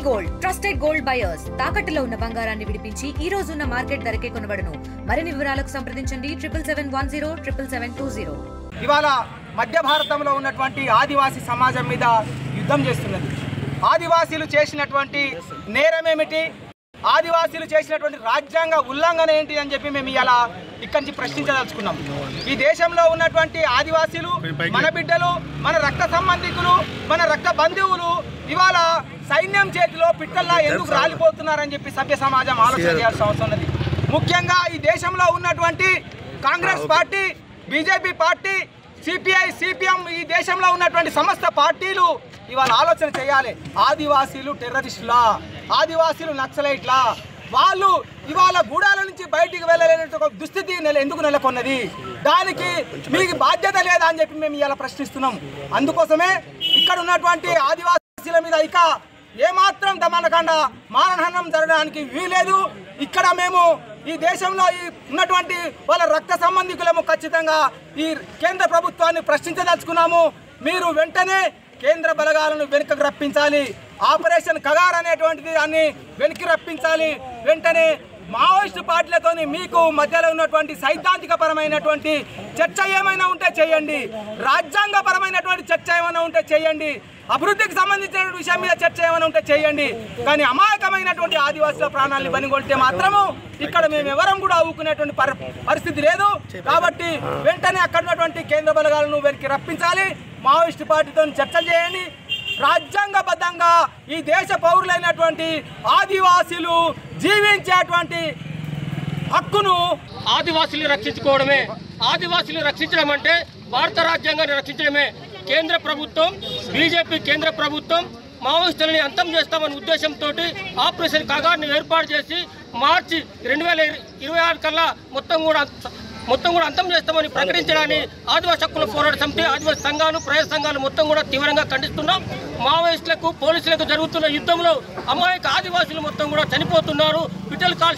Gold trusted gold buyers తాకట్టులో ఉన్న బంగారాన్ని విడిపించి ఈ రోజు ఉన్న మార్కెట్ ధరకే కొనబడును. మరిన్ని వివరాలకు సంప్రదించండి 77107720. ఇవాళ మధ్య భారతంలో ఉన్నటువంటి ఆదివాసీ సమాజం మీద యుద్ధం చేస్తున్నది. ఆదివాసీలు చేసినటువంటి నేరం ఏమిటి, ఆదివాసీలు చేసినటువంటి రాజ్యాంగ ఉల్లంఘన ఏంటి అని చెప్పి మేము ఇలా ఇక్కడి నుంచి ప్రశ్నించదలుచుకున్నాం. ఈ దేశంలో ఉన్నటువంటి ఆదివాసీలు మన బిడ్డలు, మన రక్త సంబంధికులు, మన రక్త బంధువులు ఇవాళ సైన్యం చేతిలో పిట్టల్లా ఎందుకు రాలిపోతున్నారని చెప్పి సభ్య సమాజం ఆలోచన చేయాల్సిన అవసరం ఉన్నది. ముఖ్యంగా ఈ దేశంలో ఉన్నటువంటి Congress party, BJP party, CPI, CPM, ఈ దేశంలో ఉన్నటువంటి సమస్త పార్టీలు ఇవాళ ఆలోచన చేయాలి. ఆదివాసీలు టెర్రరిస్టులా, ఆదివాసీలు నక్సలైట్లా, వాళ్ళు ఇవాళ గూడాల నుంచి బయటికి వెళ్ళలేని ఒక దుస్థితి ఎందుకు నెలకొన్నది, దానికి మీకు బాధ్యత లేదా అని చెప్పి మేము ఇలా ప్రశ్నిస్తున్నాం. అందుకోసమే ఇక్కడ ఉన్నటువంటి ఆదివాసీల మీద ఇక ఏమాత్రం దమనకాండ మానహనం జరగడానికి వీలేదు. ఇక్కడ మేము ఈ దేశంలో ఉన్నటువంటి వాళ్ళ రక్త సంబంధికులము ఖచ్చితంగా ఈ కేంద్ర ప్రభుత్వాన్ని ప్రశ్నించదలుచుకున్నాము. మీరు వెంటనే కేంద్ర బలగాలను వెనుకకు రప్పించాలి. ఆపరేషన్ కగార్ అనేటువంటిది దాన్ని వెనక్కి రప్పించాలి. వెంటనే మావోయిస్టు పార్టీలతో మీకు మధ్యలో ఉన్నటువంటి సైద్ధాంతిక పరమైనటువంటి చర్చ ఏమైనా ఉంటే చేయండి, రాజ్యాంగపరమైనటువంటి చర్చ ఏమైనా ఉంటే చేయండి, అభివృద్ధికి సంబంధించిన విషయం మీద చర్చ ఏమైనా ఉంటే చేయండి. కానీ అమాయకమైనటువంటి ఆదివాసుల ప్రాణాలను బనిగొల్తే మాత్రము ఇక్కడ మేము ఎవరం కూడా ఊకునేటువంటి పరిస్థితి లేదు. కాబట్టి వెంటనే అక్కడ ఉన్నటువంటి కేంద్ర బలగాలను వెనక్కి రప్పించాలి, మావోయిస్టు పార్టీతో చర్చలు చేయండి. రాజ్యాంగబద్ధంగా ఈ దేశ పౌరులైనటువంటి ఆదివాసీలు జీవించేటువంటి హక్కును ఆదివాసీలు రక్షించుకోవడమే. ఆదివాసీలు రక్షించడం అంటే భారత రాజ్యాంగాన్ని రక్షించడమే. కేంద్ర ప్రభుత్వం, బీజేపీ కేంద్ర ప్రభుత్వం మావోయిస్టులని అంతం చేస్తామనే ఉద్దేశంతో ఆపరేషన్ కగార్ని ఏర్పాటు చేసి మార్చి 2026 కల్లా మొత్తం కూడా అంతం చేస్తామని ప్రకటించడాన్ని ఆదివాసీ హక్కుల పోరాట సమితి, ఆదివాసీ సంఘాలు, ప్రజా సంఘాలు మొత్తం కూడా తీవ్రంగా ఖండిస్తున్నాం. మావోయిస్టులకు, పోలీసులకు జరుగుతున్న యుద్ధంలో అమాయక ఆదివాసులు మొత్తం కూడా చనిపోతున్నారు, పిట్టలు కాల్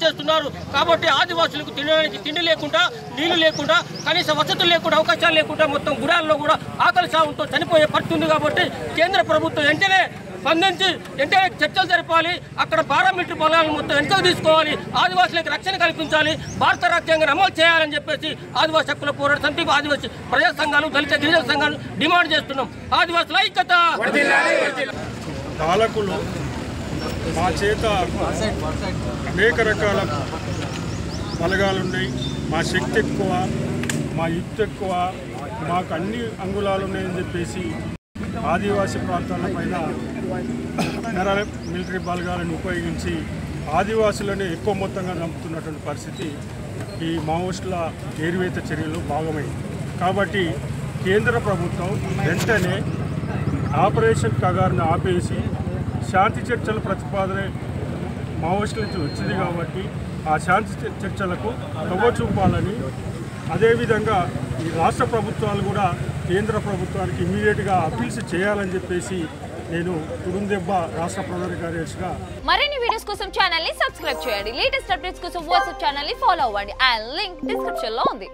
చేస్తున్నారు. కాబట్టి ఆదివాసులకు తినడానికి తిండి లేకుండా, నీళ్లు లేకుండా, కనీస వసతులు లేకుండా, అవకాశాలు లేకుండా మొత్తం గుడాల్లో కూడా ఆకలి సాగుతో చనిపోయే పరిస్థితి ఉంది. కాబట్టి కేంద్ర ప్రభుత్వం వెంటనే స్పందించి వెంటనే చర్చలు జరపాలి. అక్కడ పారామిలిటరీ బలాలను మొత్తం వెనుకకు తీసుకోవాలి, ఆదివాసులకు రక్షణ కల్పించాలి, భారత రాజ్యాంగాన్ని అమలు చేయాలని చెప్పేసి ఆదివాసీ హక్కుల పోరాట సమితి, ఆదివాసీ ప్రజా సంఘాలు, దళిత గిరిజన సంఘాలు డిమాండ్ చేస్తున్నాం. ఆదివాసుల ఐక్యత. పాలకులు మా చేత అనేక రకాల బలగాలున్నాయి, మా శక్తి ఎక్కువ, మా యుక్తి ఎక్కువ, మాకు అన్ని అంగుళాలు ఉన్నాయని చెప్పేసి ఆదివాసీ ప్రాంతాల పైన మిలిటరీ బలగాలను ఉపయోగించి ఆదివాసులను ఎక్కువ మొత్తంగా చంపుతున్నటువంటి పరిస్థితి ఈ మావోయిస్టుల ఏరివేత చర్యలు భాగమైంది. కాబట్టి కేంద్ర ప్రభుత్వం వెంటనే ఆపరేషన్ కగార్ను ఆపేసి శాంతి చర్చల ప్రతిపాదన మావోయిస్టుల నుంచి వచ్చింది కాబట్టి ఆ శాంతి చర్చలకు తవ్వ చూపాలని, అదేవిధంగా ఈ రాష్ట్ర ప్రభుత్వాలు కూడా కేంద్ర ప్రభుత్వానికి ఇమ్మీడియట్గా అప్పీల్స్ చేయాలని చెప్పేసి నేను తుడుందెబ్బ రాష్ట్ర ప్రధాన కార్యదర్శిగా. మరిన్ని వీడియోస్ కోసం ఛానల్ ని సబ్స్క్రైబ్ చేయండి. లేటెస్ట్ అప్డేట్స్ కోసం వాట్సాప్ ఛానల్ ని ఫాలో అవ్వండి. అండ్ లింక్ డిస్క్రిప్షన్ లో ఉంది.